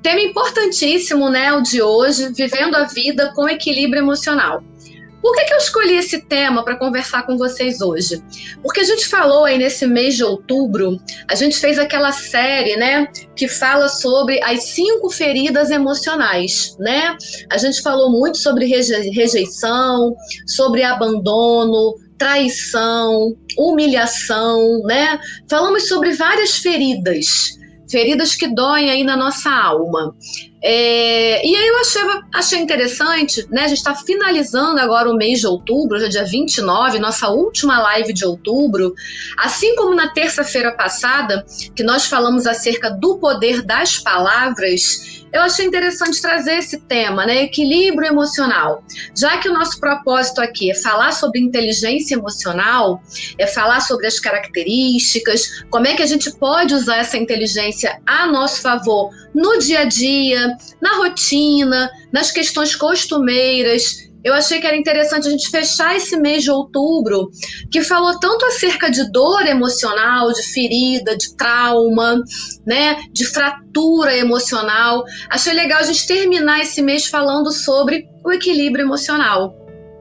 Tema importantíssimo, né, o de hoje, vivendo a vida com equilíbrio emocional. Por que eu escolhi esse tema para conversar com vocês hoje? Porque a gente falou aí nesse mês de outubro, a gente fez aquela série, né, que fala sobre as 5 feridas emocionais, né? A gente falou muito sobre rejeição, sobre abandono, traição, humilhação, né? Falamos sobre várias feridas que doem aí na nossa alma. E aí eu achei interessante, né? A gente está finalizando agora o mês de outubro, hoje é dia 29, nossa última live de outubro. Assim como na terça-feira passada, que nós falamos acerca do poder das palavras, eu achei interessante trazer esse tema, né? Equilíbrio emocional. Já que o nosso propósito aqui é falar sobre inteligência emocional, é falar sobre as características, como é que a gente pode usar essa inteligência a nosso favor no dia a dia, na rotina, nas questões costumeiras. Eu achei que era interessante a gente fechar esse mês de outubro, que falou tanto acerca de dor emocional, de ferida, de trauma, né, de fratura emocional. Achei legal a gente terminar esse mês falando sobre o equilíbrio emocional.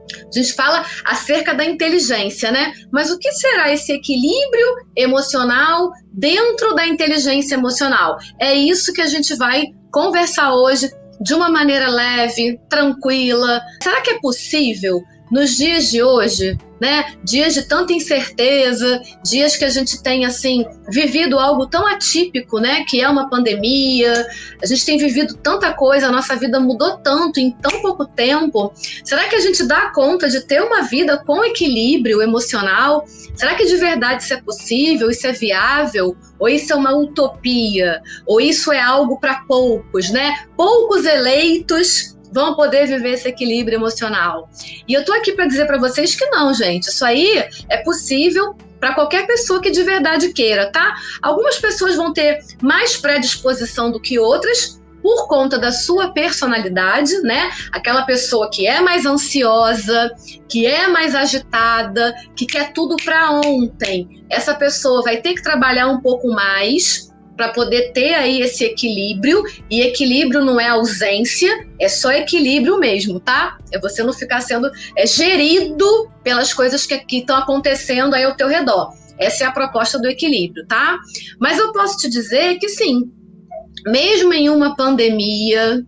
A gente fala acerca da inteligência, né? Mas o que será esse equilíbrio emocional dentro da inteligência emocional? É isso que a gente vai conversar hoje de uma maneira leve, tranquila. Será que é possível, nos dias de hoje, né, dias de tanta incerteza, dias que a gente tem, assim, vivido algo tão atípico, né, que é uma pandemia, a gente tem vivido tanta coisa, a nossa vida mudou tanto em tão pouco tempo. Será que a gente dá conta de ter uma vida com equilíbrio emocional? Será que de verdade isso é possível, isso é viável? Ou isso é uma utopia? Ou isso é algo para poucos, né? Poucos eleitos vão poder viver esse equilíbrio emocional. E eu tô aqui para dizer para vocês que não, gente. Isso aí é possível para qualquer pessoa que de verdade queira, tá? Algumas pessoas vão ter mais predisposição do que outras por conta da sua personalidade, né? Aquela pessoa que é mais ansiosa, que é mais agitada, que quer tudo para ontem. Essa pessoa vai ter que trabalhar um pouco mais para poder ter aí esse equilíbrio, e equilíbrio não é ausência, é só equilíbrio mesmo, tá? É você não ficar sendo gerido pelas coisas que estão acontecendo aí ao teu redor. Essa é a proposta do equilíbrio, tá? Mas eu posso te dizer que sim, mesmo em uma pandemia,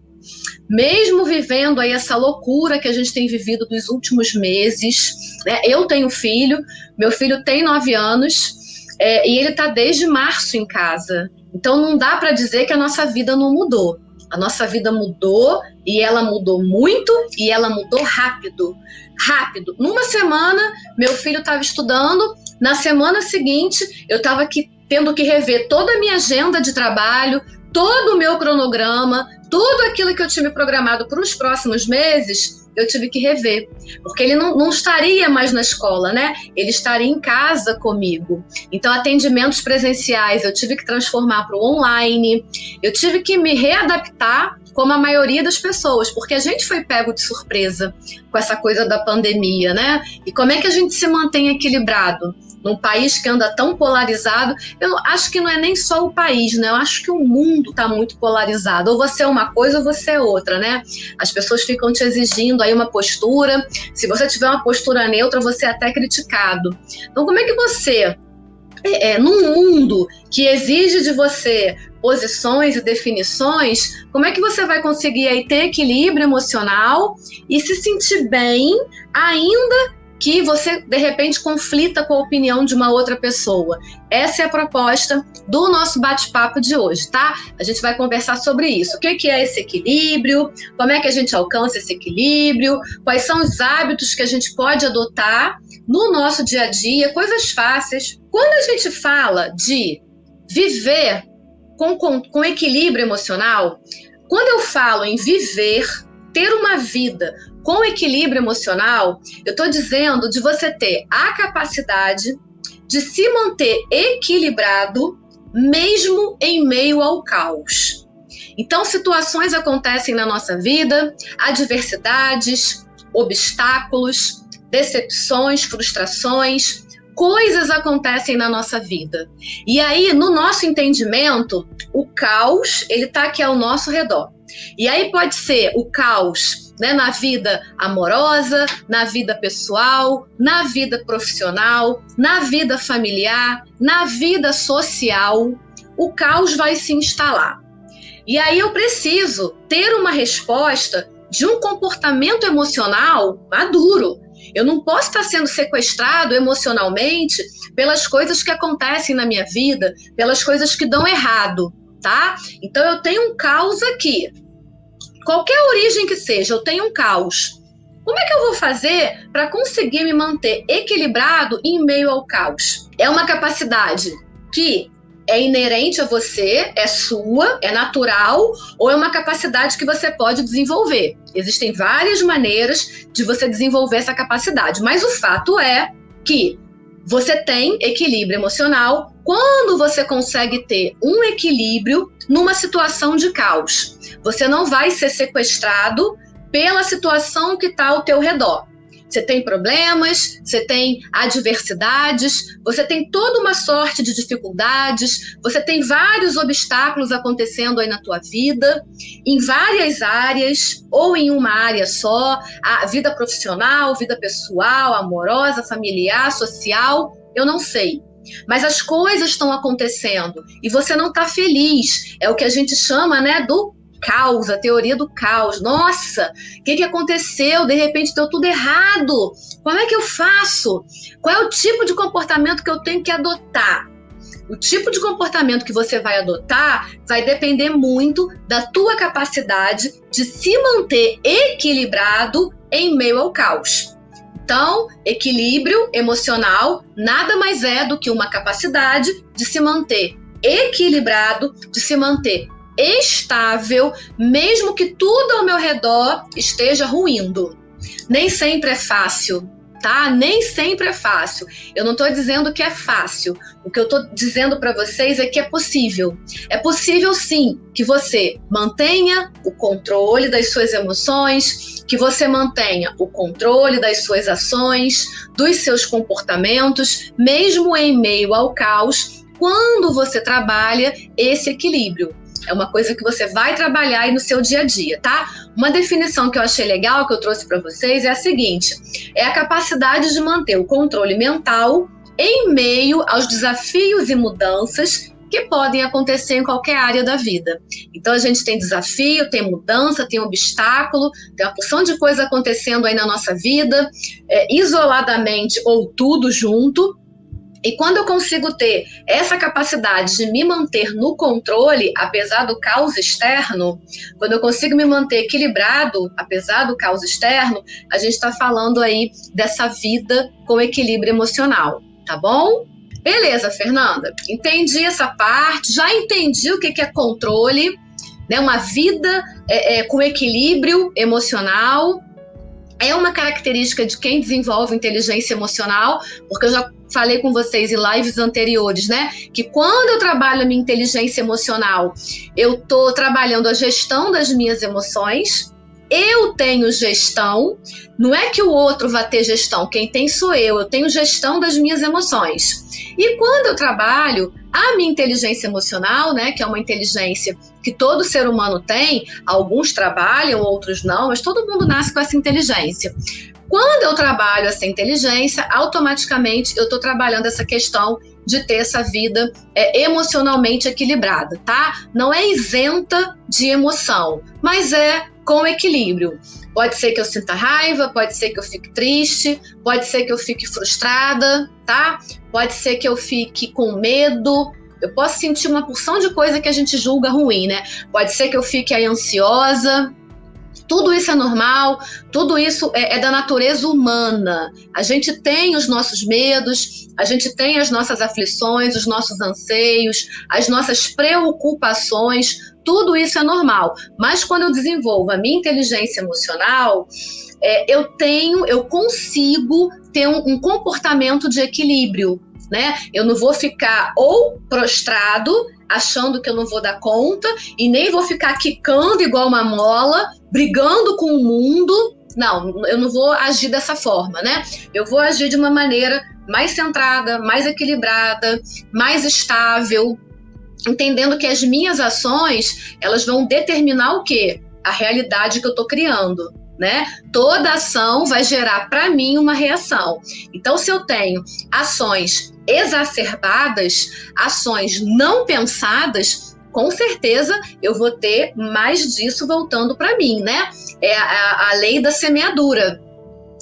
mesmo vivendo aí essa loucura que a gente tem vivido nos últimos meses, né? Eu tenho filho, meu filho tem 9 anos, e ele está desde março em casa. Então não dá para dizer que a nossa vida não mudou. A nossa vida mudou, e ela mudou muito, e ela mudou rápido. Rápido. Numa semana, meu filho estava estudando, na semana seguinte, eu estava aqui tendo que rever toda a minha agenda de trabalho, todo o meu cronograma, tudo aquilo que eu tinha programado para os próximos meses, eu tive que rever, porque ele não estaria mais na escola, né? Ele estaria em casa comigo. Então, atendimentos presenciais eu tive que transformar para o online, eu tive que me readaptar como a maioria das pessoas, porque a gente foi pego de surpresa com essa coisa da pandemia, né? E como é que a gente se mantém equilibrado num país que anda tão polarizado? Eu acho que não é nem só o país, né? Eu acho que o mundo está muito polarizado. Ou você é uma coisa ou você é outra, né? As pessoas ficam te exigindo aí uma postura. Se você tiver uma postura neutra, você é até criticado. Então, como é que você, num mundo que exige de você posições e definições, como é que você vai conseguir aí ter equilíbrio emocional e se sentir bem, ainda que você, de repente, conflita com a opinião de uma outra pessoa? Essa é a proposta do nosso bate-papo de hoje, tá? A gente vai conversar sobre isso. O que é esse equilíbrio? Como é que a gente alcança esse equilíbrio? Quais são os hábitos que a gente pode adotar no nosso dia a dia? Coisas fáceis. Quando a gente fala de viver com equilíbrio emocional, quando eu falo em viver, ter uma vida com equilíbrio emocional, eu estou dizendo de você ter a capacidade de se manter equilibrado mesmo em meio ao caos. Então, situações acontecem na nossa vida, adversidades, obstáculos, decepções, frustrações, coisas acontecem na nossa vida. E aí, no nosso entendimento, o caos, ele está aqui ao nosso redor. E aí pode ser o caos, né, na vida amorosa, na vida pessoal, na vida profissional, na vida familiar, na vida social. O caos vai se instalar. E aí eu preciso ter uma resposta de um comportamento emocional maduro. Eu não posso estar sendo sequestrado emocionalmente pelas coisas que acontecem na minha vida, pelas coisas que dão errado, tá? Então eu tenho um caos aqui. Qualquer origem que seja, eu tenho um caos. Como é que eu vou fazer para conseguir me manter equilibrado em meio ao caos? É uma capacidade que é inerente a você, é sua, é natural, ou é uma capacidade que você pode desenvolver? Existem várias maneiras de você desenvolver essa capacidade, mas o fato é que você tem equilíbrio emocional quando você consegue ter um equilíbrio numa situação de caos. Você não vai ser sequestrado pela situação que está ao teu redor. Você tem problemas, você tem adversidades, você tem toda uma sorte de dificuldades, você tem vários obstáculos acontecendo aí na tua vida, em várias áreas, ou em uma área só, a vida profissional, vida pessoal, amorosa, familiar, social, eu não sei. Mas as coisas estão acontecendo e você não está feliz. É o que a gente chama, né, do caos, a teoria do caos. Nossa, o que aconteceu? De repente deu tudo errado. Como é que eu faço? Qual é o tipo de comportamento que eu tenho que adotar? O tipo de comportamento que você vai adotar vai depender muito da tua capacidade de se manter equilibrado em meio ao caos. Então, equilíbrio emocional nada mais é do que uma capacidade de se manter equilibrado, de se manter estável, mesmo que tudo ao meu redor esteja ruindo. Nem sempre é fácil, tá? Nem sempre é fácil. Eu não estou dizendo que é fácil. O que eu estou dizendo para vocês é que é possível. É possível, sim, que você mantenha o controle das suas emoções, que você mantenha o controle das suas ações, dos seus comportamentos, mesmo em meio ao caos, quando você trabalha esse equilíbrio. É uma coisa que você vai trabalhar aí no seu dia a dia, tá? Uma definição que eu achei legal, que eu trouxe para vocês, é a seguinte: é a capacidade de manter o controle mental em meio aos desafios e mudanças que podem acontecer em qualquer área da vida. Então a gente tem desafio, tem mudança, tem obstáculo, tem uma porção de coisa acontecendo aí na nossa vida, isoladamente ou tudo junto. E quando eu consigo ter essa capacidade de me manter no controle, apesar do caos externo, quando eu consigo me manter equilibrado, apesar do caos externo, a gente está falando aí dessa vida com equilíbrio emocional, tá bom? Beleza, Fernanda, entendi essa parte, já entendi o que é controle, né? Uma vida com equilíbrio emocional. É uma característica de quem desenvolve inteligência emocional, porque eu já falei com vocês em lives anteriores, né? Que quando eu trabalho a minha inteligência emocional, eu estou trabalhando a gestão das minhas emoções. Eu tenho gestão, não é que o outro vai ter gestão, quem tem sou eu tenho gestão das minhas emoções. E quando eu trabalho a minha inteligência emocional, né, que é uma inteligência que todo ser humano tem, alguns trabalham, outros não, mas todo mundo nasce com essa inteligência. Quando eu trabalho essa inteligência, automaticamente eu estou trabalhando essa questão de ter essa vida emocionalmente equilibrada, tá? Não é isenta de emoção, mas é com equilíbrio. Pode ser que eu sinta raiva, pode ser que eu fique triste, pode ser que eu fique frustrada, tá? Pode ser que eu fique com medo. Eu posso sentir uma porção de coisa que a gente julga ruim, né? Pode ser que eu fique aí ansiosa. Tudo isso é normal, tudo isso é da natureza humana. A gente tem os nossos medos, a gente tem as nossas aflições, os nossos anseios, as nossas preocupações, tudo isso é normal. Mas quando eu desenvolvo a minha inteligência emocional, eu consigo ter um comportamento de equilíbrio, né? Eu não vou ficar ou prostrado, achando que eu não vou dar conta, e nem vou ficar quicando igual uma mola, brigando com o mundo. Não, eu não vou agir dessa forma, né? Eu vou agir de uma maneira mais centrada, mais equilibrada, mais estável, entendendo que as minhas ações, elas vão determinar o quê? A realidade que eu estou criando, né? Toda ação vai gerar para mim uma reação. Então, se eu tenho ações exacerbadas, ações não pensadas, com certeza eu vou ter mais disso voltando para mim, né? É a lei da semeadura.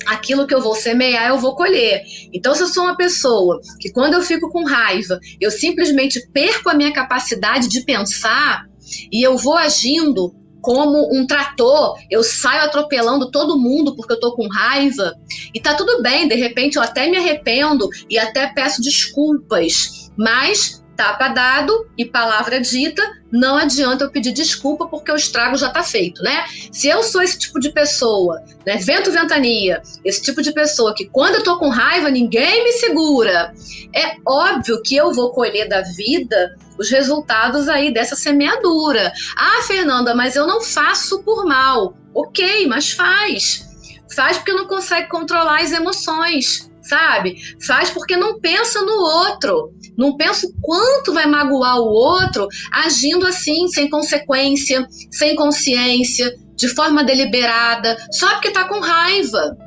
Aquilo que eu vou semear, eu vou colher. Então, se eu sou uma pessoa que, quando eu fico com raiva, eu simplesmente perco a minha capacidade de pensar e eu vou agindo como um trator, eu saio atropelando todo mundo porque eu tô com raiva, e tá tudo bem, de repente eu até me arrependo e até peço desculpas, mas tapa dado e palavra dita, não adianta eu pedir desculpa porque o estrago já tá feito, né? Se eu sou esse tipo de pessoa, né, vento, ventania, esse tipo de pessoa que quando eu tô com raiva ninguém me segura, é óbvio que eu vou colher da vida os resultados aí dessa semeadura. Ah, Fernanda, mas eu não faço por mal. Ok, mas faz. Faz porque não consegue controlar as emoções, sabe? Faz porque não pensa no outro. Não pensa o quanto vai magoar o outro agindo assim, sem consequência, sem consciência, de forma deliberada, só porque tá com raiva.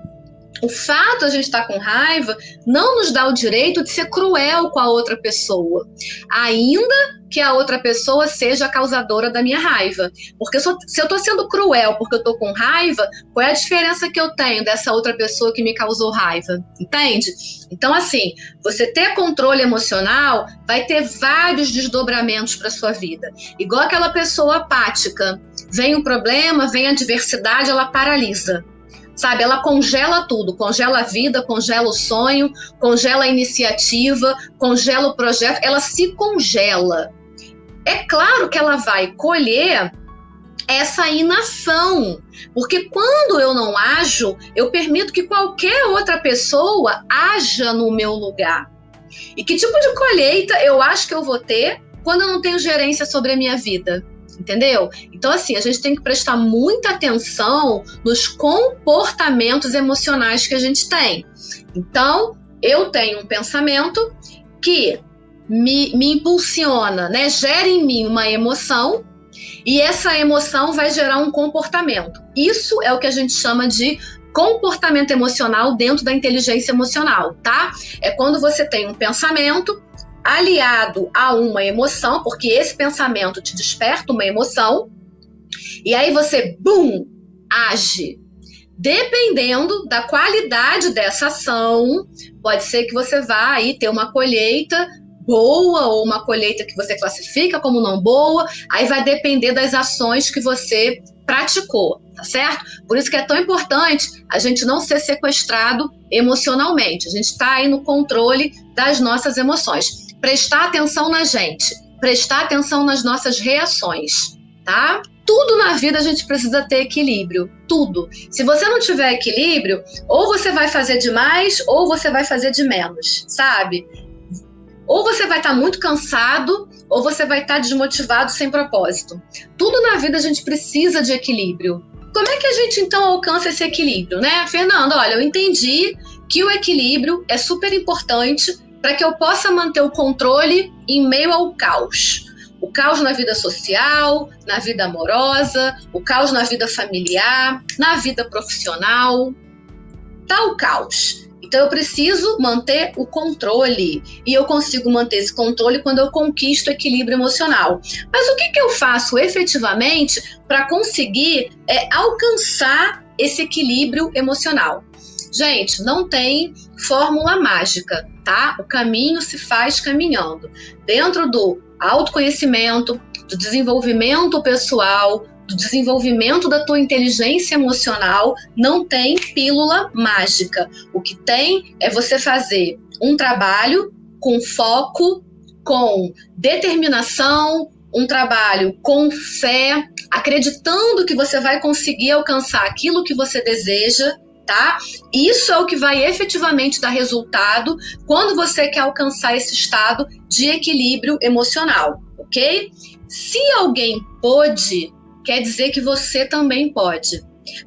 O fato de a gente estar com raiva não nos dá o direito de ser cruel com a outra pessoa, ainda que a outra pessoa seja a causadora da minha raiva. Porque se eu estou sendo cruel porque eu estou com raiva, qual é a diferença que eu tenho dessa outra pessoa que me causou raiva? Entende? Então, assim, você ter controle emocional vai ter vários desdobramentos para sua vida. Igual aquela pessoa apática. Vem um problema, vem a adversidade, ela paralisa. Sabe, ela congela tudo, congela a vida, congela o sonho, congela a iniciativa, congela o projeto, ela se congela. É claro que ela vai colher essa inação, porque quando eu não ajo, eu permito que qualquer outra pessoa haja no meu lugar. E que tipo de colheita eu acho que eu vou ter quando eu não tenho gerência sobre a minha vida? Entendeu? Então, assim, a gente tem que prestar muita atenção nos comportamentos emocionais que a gente tem. Então, eu tenho um pensamento que me impulsiona, né? Gera em mim uma emoção e essa emoção vai gerar um comportamento. Isso é o que a gente chama de comportamento emocional dentro da inteligência emocional, tá? É quando você tem um pensamento aliado a uma emoção, porque esse pensamento te desperta uma emoção, e aí você, age. Dependendo da qualidade dessa ação, pode ser que você vá aí ter uma colheita boa ou uma colheita que você classifica como não boa, aí vai depender das ações que você praticou, tá certo? Por isso que é tão importante a gente não ser sequestrado emocionalmente, a gente está aí no controle das nossas emoções. Prestar atenção na gente, prestar atenção nas nossas reações, tá? Tudo na vida a gente precisa ter equilíbrio, tudo. Se você não tiver equilíbrio, ou você vai fazer de mais, ou você vai fazer de menos, sabe? Ou você vai estar muito cansado, ou você vai estar desmotivado sem propósito. Tudo na vida a gente precisa de equilíbrio. Como é que a gente então alcança esse equilíbrio, né? Fernanda, olha, eu entendi que o equilíbrio é super importante para que eu possa manter o controle em meio ao caos. O caos na vida social, na vida amorosa, o caos na vida familiar, na vida profissional. Tá o caos. Então eu preciso manter o controle. E eu consigo manter esse controle quando eu conquisto o equilíbrio emocional. Mas o que eu faço efetivamente para conseguir alcançar esse equilíbrio emocional? Gente, não tem fórmula mágica, tá? O caminho se faz caminhando. Dentro do autoconhecimento, do desenvolvimento pessoal, do desenvolvimento da tua inteligência emocional, não tem pílula mágica. O que tem é você fazer um trabalho com foco, com determinação, um trabalho com fé, acreditando que você vai conseguir alcançar aquilo que você deseja, tá? Isso é o que vai efetivamente dar resultado quando você quer alcançar esse estado de equilíbrio emocional, ok? Se alguém pôde, quer dizer que você também pode.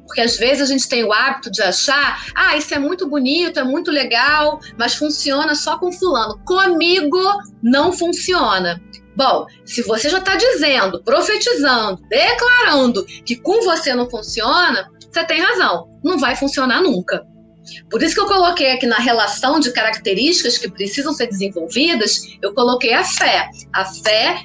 Porque às vezes a gente tem o hábito de achar, isso é muito bonito, é muito legal, mas funciona só com fulano. Comigo não funciona. Bom, se você já está dizendo, profetizando, declarando que com você não funciona, você tem razão, não vai funcionar nunca. Por isso que eu coloquei aqui na relação de características que precisam ser desenvolvidas, eu coloquei a fé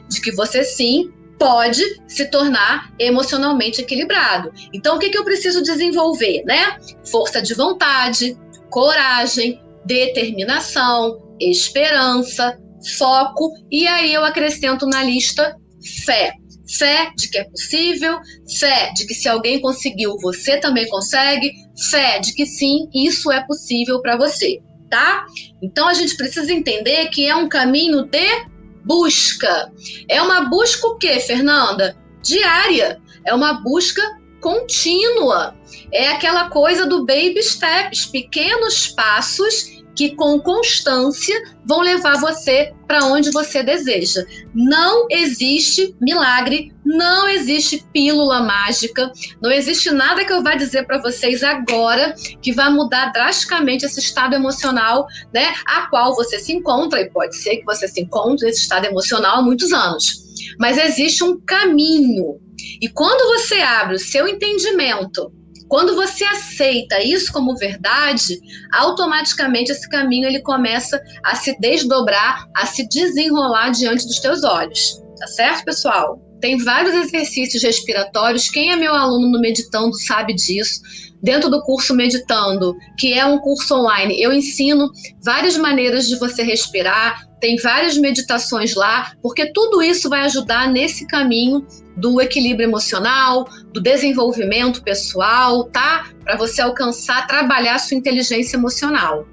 de que você sim pode se tornar emocionalmente equilibrado. Então, o que eu preciso desenvolver, né? Força de vontade, coragem, determinação, esperança, foco, e aí eu acrescento na lista fé. Fé de que é possível, fé de que se alguém conseguiu, você também consegue, fé de que sim, isso é possível para você, tá? Então a gente precisa entender que é um caminho de busca. É uma busca o quê, Fernanda? Diária. É uma busca contínua. É aquela coisa do baby steps, pequenos passos que com constância vão levar você para onde você deseja. Não existe milagre, não existe pílula mágica, não existe nada que eu vá dizer para vocês agora que vai mudar drasticamente esse estado emocional, né, a qual você se encontra, e pode ser que você se encontre nesse estado emocional há muitos anos. Mas existe um caminho. E quando você abre o seu entendimento, quando você aceita isso como verdade, automaticamente esse caminho ele começa a se desdobrar, a se desenrolar diante dos teus olhos. Tá certo, pessoal? Tem vários exercícios respiratórios. Quem é meu aluno no Meditando sabe disso. Dentro do curso Meditando, que é um curso online, eu ensino várias maneiras de você respirar. Tem várias meditações lá, porque tudo isso vai ajudar nesse caminho do equilíbrio emocional, do desenvolvimento pessoal, tá? Para você alcançar, trabalhar a sua inteligência emocional.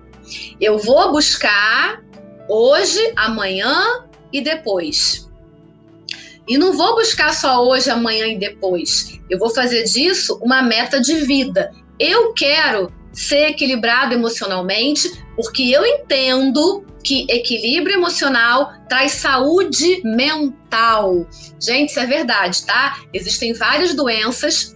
Eu vou buscar hoje, amanhã e depois. E não vou buscar só hoje, amanhã e depois. Eu vou fazer disso uma meta de vida. Eu quero ser equilibrado emocionalmente, porque eu entendo que equilíbrio emocional traz saúde mental. Gente, isso é verdade, tá? Existem várias doenças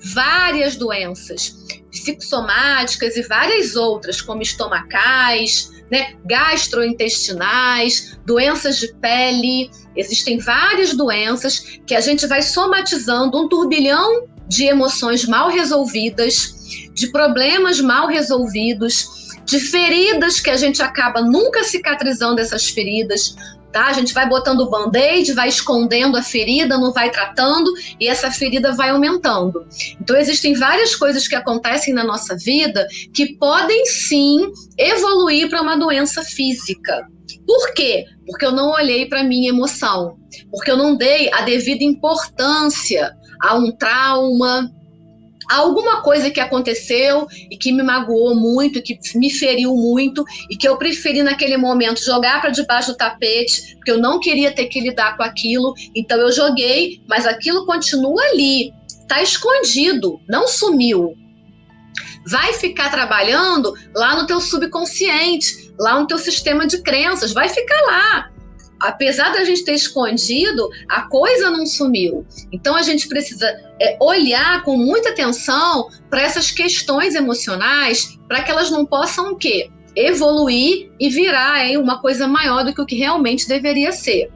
psicossomáticas e várias outras, como estomacais, né, gastrointestinais, doenças de pele. Existem várias doenças que a gente vai somatizando um turbilhão de emoções mal resolvidas, de problemas mal resolvidos, de feridas que a gente acaba nunca cicatrizando essas feridas, tá? A gente vai botando o band-aid, vai escondendo a ferida, não vai tratando e essa ferida vai aumentando. Então existem várias coisas que acontecem na nossa vida que podem sim evoluir para uma doença física. Por quê? Porque eu não olhei para a minha emoção, porque eu não dei a devida importância a um trauma, alguma coisa que aconteceu e que me magoou muito, que me feriu muito e que eu preferi naquele momento jogar para debaixo do tapete, porque eu não queria ter que lidar com aquilo, então eu joguei, mas aquilo continua ali, está escondido, não sumiu. Vai ficar trabalhando lá no teu subconsciente, lá no teu sistema de crenças, vai ficar lá. Apesar da gente ter escondido, a coisa não sumiu. Então a gente precisa olhar com muita atenção para essas questões emocionais, para que elas não possam o quê? Evoluir e virar uma coisa maior do que o que realmente deveria ser.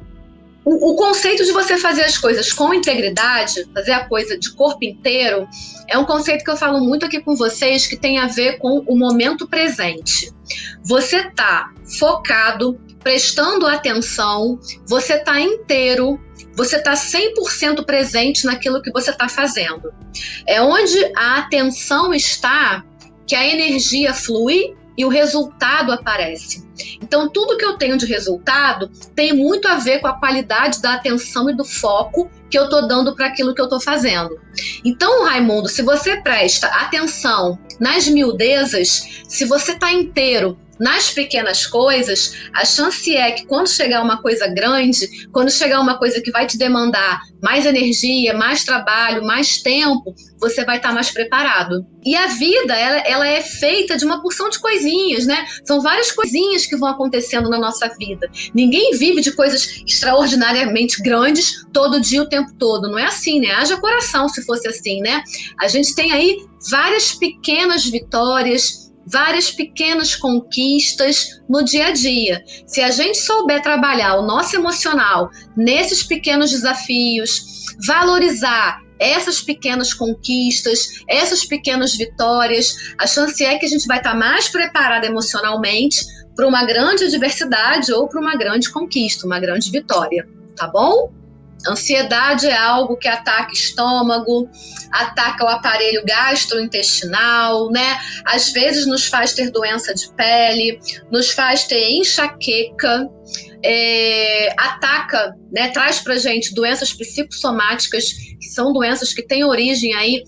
O conceito de você fazer as coisas com integridade, fazer a coisa de corpo inteiro, é um conceito que eu falo muito aqui com vocês, que tem a ver com o momento presente. Você está focado, prestando atenção, você está inteiro, você está 100% presente naquilo que você está fazendo. É onde a atenção está que a energia flui e o resultado aparece. Então, tudo que eu tenho de resultado tem muito a ver com a qualidade da atenção e do foco que eu estou dando para aquilo que eu estou fazendo. Então, Raimundo, se você presta atenção nas miudezas, se você está inteiro, nas pequenas coisas, a chance é que quando chegar uma coisa grande, quando chegar uma coisa que vai te demandar mais energia, mais trabalho, mais tempo, você vai estar mais preparado. E a vida, ela é feita de uma porção de coisinhas, né? São várias coisinhas que vão acontecendo na nossa vida. Ninguém vive de coisas extraordinariamente grandes todo dia, o tempo todo. Não é assim, né? Haja coração se fosse assim, né? A gente tem aí várias pequenas vitórias, várias pequenas conquistas no dia a dia. Se a gente souber trabalhar o nosso emocional nesses pequenos desafios, valorizar essas pequenas conquistas, essas pequenas vitórias, a chance é que a gente vai estar mais preparado emocionalmente para uma grande adversidade ou para uma grande conquista, uma grande vitória, tá bom? Ansiedade é algo que ataca estômago, ataca o aparelho gastrointestinal, né? Às vezes nos faz ter doença de pele, nos faz ter enxaqueca, ataca, né? Traz pra gente doenças psicossomáticas, que são doenças que têm origem aí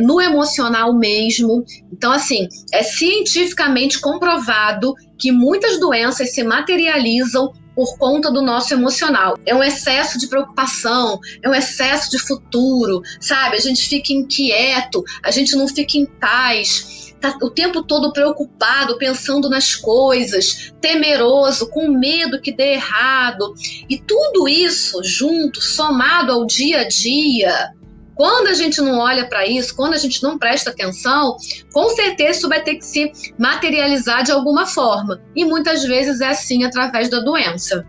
no emocional mesmo. Então, assim, é cientificamente comprovado que muitas doenças se materializam por conta do nosso emocional. É um excesso de preocupação, é um excesso de futuro, sabe? A gente fica inquieto, a gente não fica em paz, tá o tempo todo preocupado, pensando nas coisas, temeroso, com medo que dê errado. E tudo isso junto, somado ao dia a dia, quando a gente não olha para isso, quando a gente não presta atenção, com certeza isso vai ter que se materializar de alguma forma. E muitas vezes é assim, através da doença.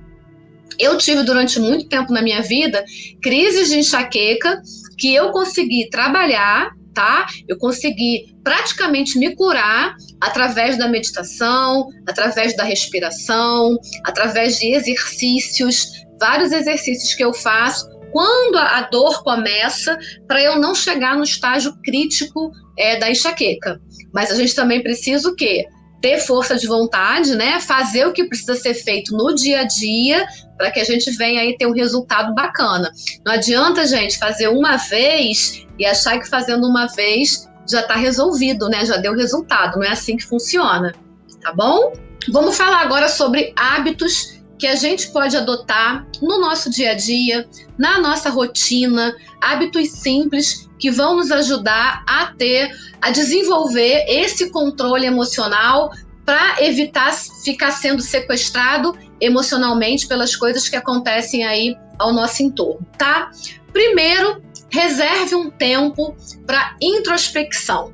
Eu tive durante muito tempo na minha vida crises de enxaqueca que eu consegui trabalhar, tá? Eu consegui praticamente me curar através da meditação, através da respiração, através de exercícios, vários exercícios que eu faço quando a dor começa, para eu não chegar no estágio crítico da enxaqueca. Mas a gente também precisa o quê? Ter força de vontade, né? Fazer o que precisa ser feito no dia a dia para que a gente venha aí ter um resultado bacana. Não adianta, gente, fazer uma vez e achar que fazendo uma vez já está resolvido, né? Já deu resultado. Não é assim que funciona, tá bom? Vamos falar agora sobre hábitos que a gente pode adotar no nosso dia a dia, na nossa rotina, hábitos simples que vão nos ajudar a desenvolver esse controle emocional para evitar ficar sendo sequestrado emocionalmente pelas coisas que acontecem aí ao nosso entorno, tá? Primeiro, reserve um tempo para introspecção.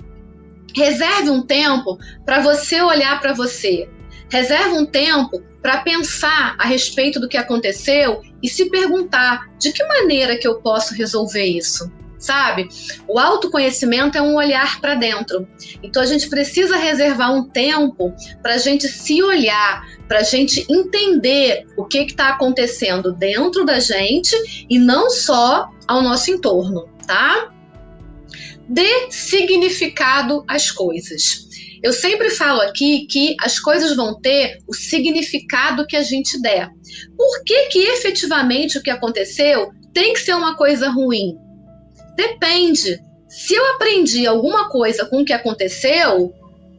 Reserve um tempo para você olhar para você. Reserve um tempo para pensar a respeito do que aconteceu e se perguntar de que maneira que eu posso resolver isso, sabe? O autoconhecimento é um olhar para dentro. Então a gente precisa reservar um tempo para a gente se olhar, para a gente entender o que está acontecendo dentro da gente e não só ao nosso entorno, tá? Dê significado às coisas. Eu sempre falo aqui que as coisas vão ter o significado que a gente der. Por que efetivamente o que aconteceu tem que ser uma coisa ruim? Depende. Se eu aprendi alguma coisa com o que aconteceu,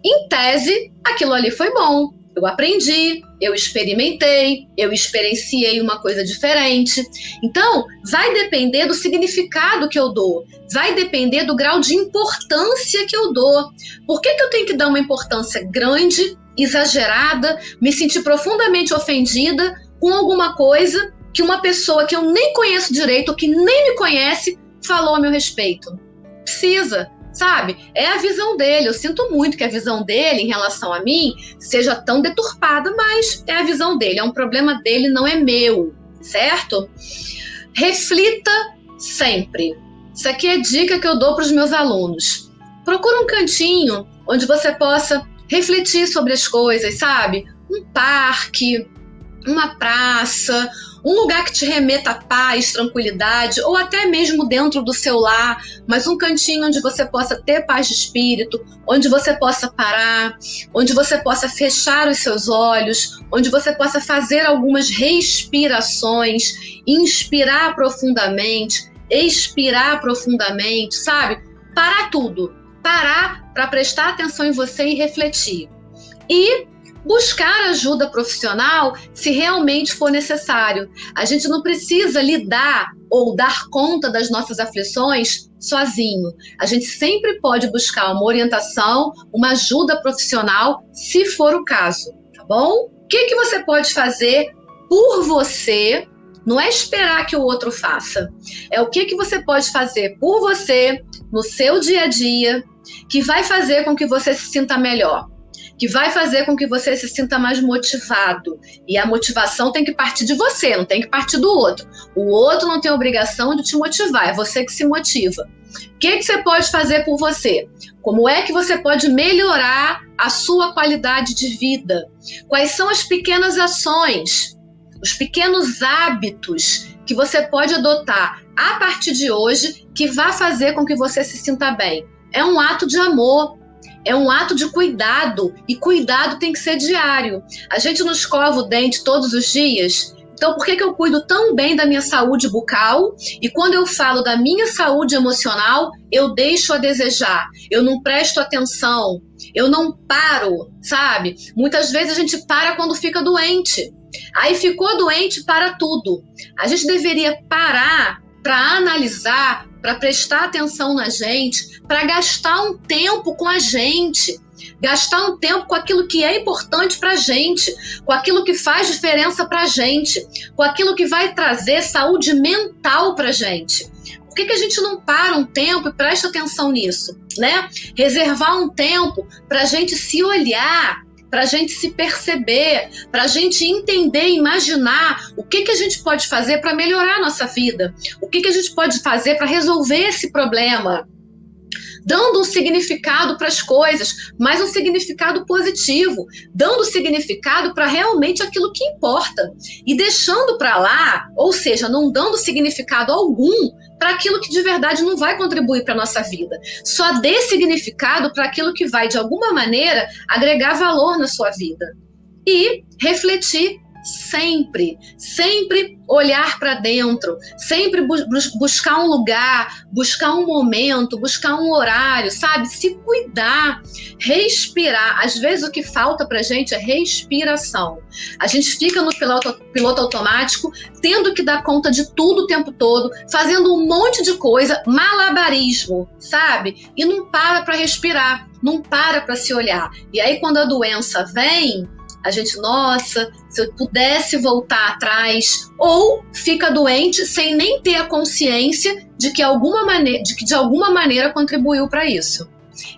em tese, aquilo ali foi bom. Eu aprendi, eu experimentei, eu experienciei uma coisa diferente. Então, vai depender do significado que eu dou, vai depender do grau de importância que eu dou. Por que eu tenho que dar uma importância grande, exagerada, me sentir profundamente ofendida com alguma coisa que uma pessoa que eu nem conheço direito, ou que nem me conhece, falou a meu respeito? Precisa. Sabe? É a visão dele. Eu sinto muito que a visão dele em relação a mim seja tão deturpada, mas é a visão dele. É um problema dele, não é meu, certo? Reflita sempre. Isso aqui é dica que eu dou para os meus alunos. Procura um cantinho onde você possa refletir sobre as coisas, sabe? Um parque, uma praça, um lugar que te remeta a paz, tranquilidade, ou até mesmo dentro do seu lar, mas um cantinho onde você possa ter paz de espírito, onde você possa parar, onde você possa fechar os seus olhos, onde você possa fazer algumas respirações, inspirar profundamente, expirar profundamente, sabe? Parar tudo, parar para prestar atenção em você e refletir. E buscar ajuda profissional se realmente for necessário. A gente não precisa lidar ou dar conta das nossas aflições sozinho. A gente sempre pode buscar uma orientação, uma ajuda profissional, se for o caso, tá bom? O que você pode fazer por você? Não é esperar que o outro faça. É o que você pode fazer por você, no seu dia a dia, que vai fazer com que você se sinta melhor, que vai fazer com que você se sinta mais motivado. E a motivação tem que partir de você, não tem que partir do outro. O outro não tem obrigação de te motivar, é você que se motiva. O que você pode fazer por você? Como é que você pode melhorar a sua qualidade de vida? Quais são as pequenas ações, os pequenos hábitos que você pode adotar a partir de hoje que vai fazer com que você se sinta bem? É um ato de amor, é um ato de cuidado, e cuidado tem que ser diário. A gente não escova o dente todos os dias. Então, por que eu cuido tão bem da minha saúde bucal e quando eu falo da minha saúde emocional, eu deixo a desejar, eu não presto atenção, eu não paro, sabe? Muitas vezes a gente para quando fica doente. Aí ficou doente, para tudo. A gente deveria parar para analisar, para prestar atenção na gente, para gastar um tempo com a gente, gastar um tempo com aquilo que é importante para a gente, com aquilo que faz diferença para a gente, com aquilo que vai trazer saúde mental para a gente. Por que a gente não para um tempo e presta atenção nisso, né? Reservar um tempo para a gente se olhar, para a gente se perceber, para a gente entender e imaginar o que a gente pode fazer para melhorar a nossa vida, o que a gente pode fazer para resolver esse problema, dando um significado para as coisas, mas um significado positivo, dando significado para realmente aquilo que importa e deixando para lá, ou seja, não dando significado algum para aquilo que de verdade não vai contribuir para a nossa vida. Só dê significado para aquilo que vai, de alguma maneira, agregar valor na sua vida. E refletir sempre, sempre olhar para dentro, sempre buscar um lugar, buscar um momento, buscar um horário, sabe? Se cuidar, respirar. Às vezes o que falta pra gente é respiração. A gente fica no piloto automático, tendo que dar conta de tudo o tempo todo, fazendo um monte de coisa, malabarismo, sabe? E não para respirar, não para se olhar. E aí quando a doença vem, a gente, nossa, se eu pudesse voltar atrás, ou fica doente sem nem ter a consciência de que de alguma maneira contribuiu para isso.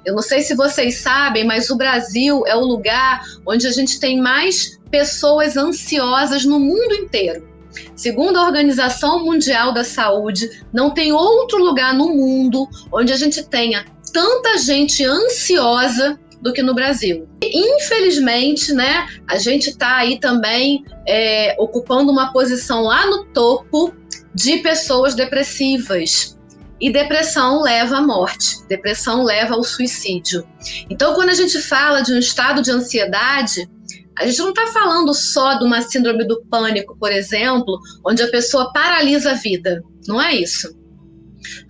Eu não sei se vocês sabem, mas o Brasil é o lugar onde a gente tem mais pessoas ansiosas no mundo inteiro. Segundo a Organização Mundial da Saúde, não tem outro lugar no mundo onde a gente tenha tanta gente ansiosa do que no Brasil. Infelizmente, né, a gente está aí também ocupando uma posição lá no topo de pessoas depressivas. E depressão leva à morte, depressão leva ao suicídio. Então, quando a gente fala de um estado de ansiedade, a gente não está falando só de uma síndrome do pânico, por exemplo, onde a pessoa paralisa a vida. Não é isso.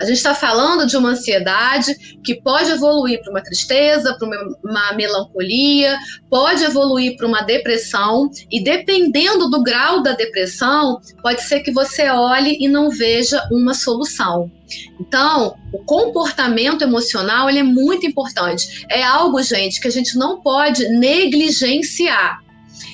A gente está falando de uma ansiedade que pode evoluir para uma tristeza, para uma melancolia, pode evoluir para uma depressão, e dependendo do grau da depressão, pode ser que você olhe e não veja uma solução. Então, o comportamento emocional ele é muito importante. É algo, gente, que a gente não pode negligenciar.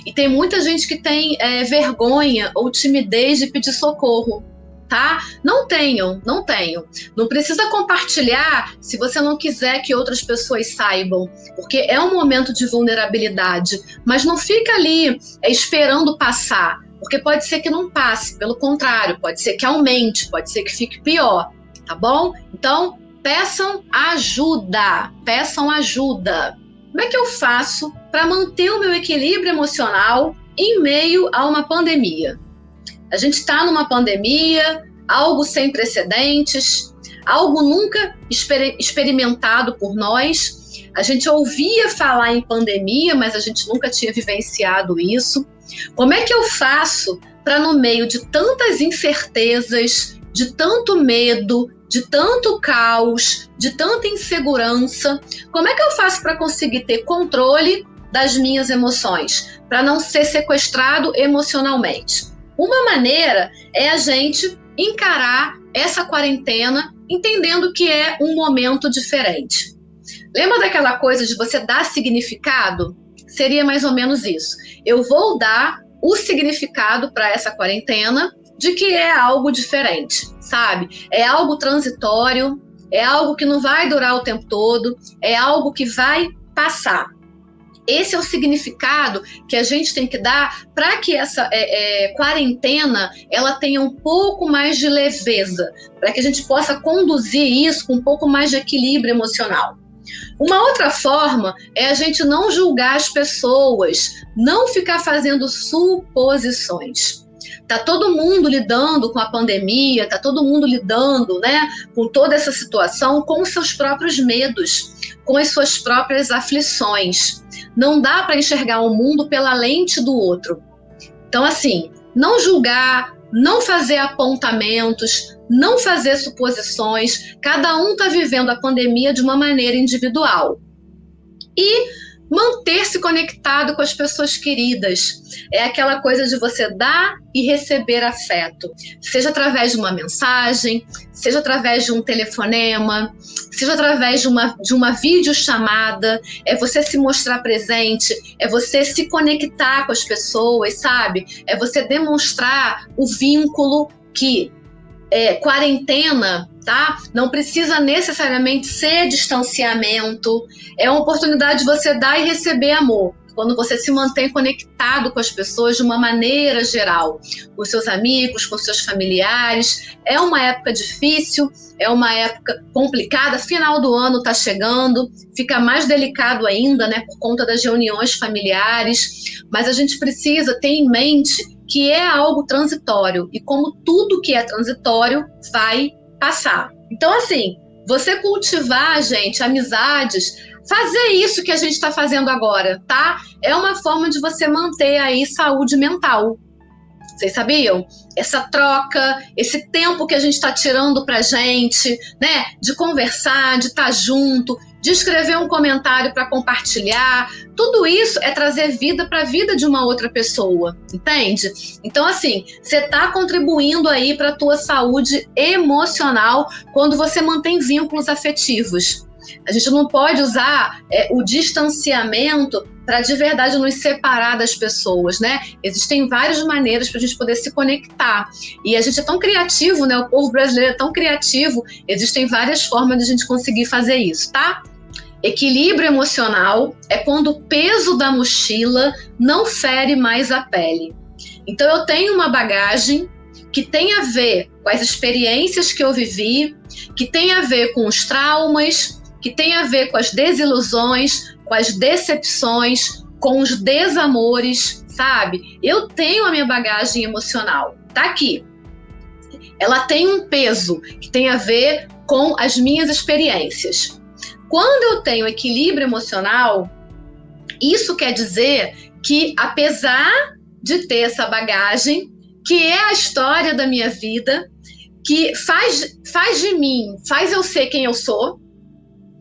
E tem muita gente que tem vergonha ou timidez de pedir socorro. Tá? Não tenham. Não precisa compartilhar se você não quiser que outras pessoas saibam, porque é um momento de vulnerabilidade, mas não fica ali esperando passar, porque pode ser que não passe, pelo contrário, pode ser que aumente, pode ser que fique pior, tá bom? Então, peçam ajuda. Como é que eu faço para manter o meu equilíbrio emocional em meio a uma pandemia? A gente está numa pandemia, algo sem precedentes, algo nunca experimentado por nós. A gente ouvia falar em pandemia, mas a gente nunca tinha vivenciado isso. Como é que eu faço para, no meio de tantas incertezas, de tanto medo, de tanto caos, de tanta insegurança, como é que eu faço para conseguir ter controle das minhas emoções, para não ser sequestrado emocionalmente? Uma maneira é a gente encarar essa quarentena entendendo que é um momento diferente. Lembra daquela coisa de você dar significado? Seria mais ou menos isso. Eu vou dar o significado para essa quarentena de que é algo diferente, sabe? É algo transitório, é algo que não vai durar o tempo todo, é algo que vai passar. Esse é o significado que a gente tem que dar para que essa quarentena ela tenha um pouco mais de leveza, para que a gente possa conduzir isso com um pouco mais de equilíbrio emocional. Uma outra forma é a gente não julgar as pessoas, não ficar fazendo suposições. Tá todo mundo lidando com a pandemia, tá todo mundo lidando, né, com toda essa situação, com os seus próprios medos, com as suas próprias aflições. Não dá para enxergar o mundo pela lente do outro. Então, assim, não julgar, não fazer apontamentos, não fazer suposições. Cada um está vivendo a pandemia de uma maneira individual. E manter-se conectado com as pessoas queridas. É aquela coisa de você dar e receber afeto. Seja através de uma mensagem, seja através de um telefonema, seja através de uma videochamada. É você se mostrar presente, é você se conectar com as pessoas, sabe? É você demonstrar o vínculo que quarentena, tá? Não precisa necessariamente ser distanciamento. É uma oportunidade de você dar e receber amor. Quando você se mantém conectado com as pessoas de uma maneira geral, com seus amigos, com seus familiares. É uma época difícil, é uma época complicada, final do ano está chegando, fica mais delicado ainda, né, por conta das reuniões familiares, mas a gente precisa ter em mente que é algo transitório, e como tudo que é transitório, vai passar. Então, assim, você cultivar, gente, amizades, fazer isso que a gente está fazendo agora, tá? É uma forma de você manter aí saúde mental. Vocês sabiam? Essa troca, esse tempo que a gente está tirando pra gente, né? De conversar, de estar junto, de escrever um comentário para compartilhar. Tudo isso é trazer vida para a vida de uma outra pessoa, entende? Então, assim, você está contribuindo aí para a tua saúde emocional quando você mantém vínculos afetivos. A gente não pode usar o distanciamento para de verdade nos separar das pessoas, né? Existem várias maneiras para a gente poder se conectar. E a gente é tão criativo, né? O povo brasileiro é tão criativo, existem várias formas de a gente conseguir fazer isso, tá? Equilíbrio emocional é quando o peso da mochila não fere mais a pele. Então eu tenho uma bagagem que tem a ver com as experiências que eu vivi, que tem a ver com os traumas, que tem a ver com as desilusões, com as decepções, com os desamores, sabe? Eu tenho a minha bagagem emocional, tá aqui. Ela tem um peso que tem a ver com as minhas experiências. Quando eu tenho equilíbrio emocional, isso quer dizer que, apesar de ter essa bagagem, que é a história da minha vida, que faz de mim, faz eu ser quem eu sou,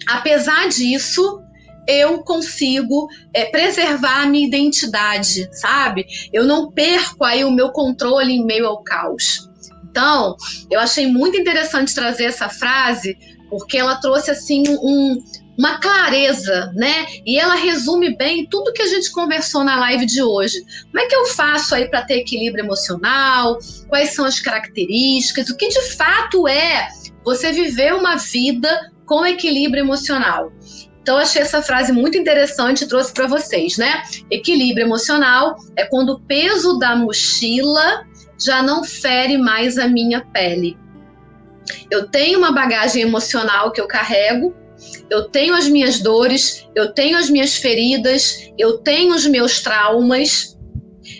apesar disso, eu consigo preservar a minha identidade, sabe? Eu não perco aí o meu controle em meio ao caos. Então, eu achei muito interessante trazer essa frase, porque ela trouxe assim uma clareza, né? E ela resume bem tudo que a gente conversou na live de hoje. Como é que eu faço aí para ter equilíbrio emocional? Quais são as características? O que de fato é você viver uma vida com equilíbrio emocional? Então, eu achei essa frase muito interessante e trouxe para vocês, né? Equilíbrio emocional é quando o peso da mochila já não fere mais a minha pele. Eu tenho uma bagagem emocional que eu carrego, eu tenho as minhas dores, eu tenho as minhas feridas, eu tenho os meus traumas,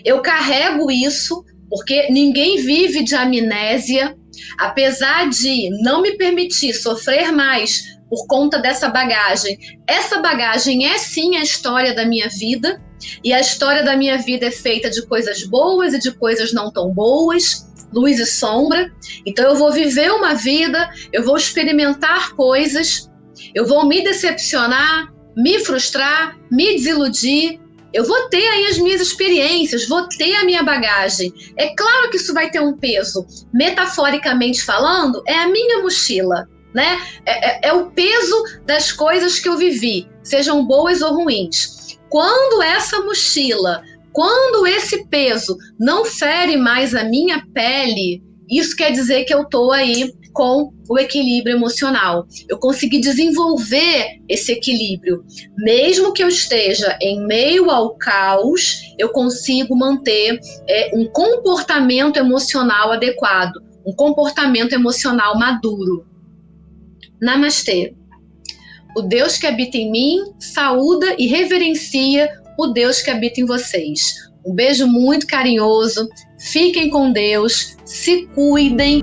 eu carrego isso, porque ninguém vive de amnésia, apesar de não me permitir sofrer mais por conta dessa bagagem. Essa bagagem é sim a história da minha vida, e a história da minha vida é feita de coisas boas e de coisas não tão boas, luz e sombra. Então eu vou viver uma vida, eu vou experimentar coisas, eu vou me decepcionar, me frustrar, me desiludir, Eu vou ter aí as minhas experiências, vou ter a minha bagagem. É claro que isso vai ter um peso. Metaforicamente falando, é a minha mochila, né? É o peso das coisas que eu vivi, sejam boas ou ruins. Quando essa mochila, quando esse peso não fere mais a minha pele, isso quer dizer que eu estou aí com o equilíbrio emocional. Eu consegui desenvolver esse equilíbrio. Mesmo que eu esteja em meio ao caos, eu consigo manter um comportamento emocional adequado, um comportamento emocional maduro. Namastê. O Deus que habita em mim saúda e reverencia o Deus que habita em vocês. Um beijo muito carinhoso, fiquem com Deus, se cuidem.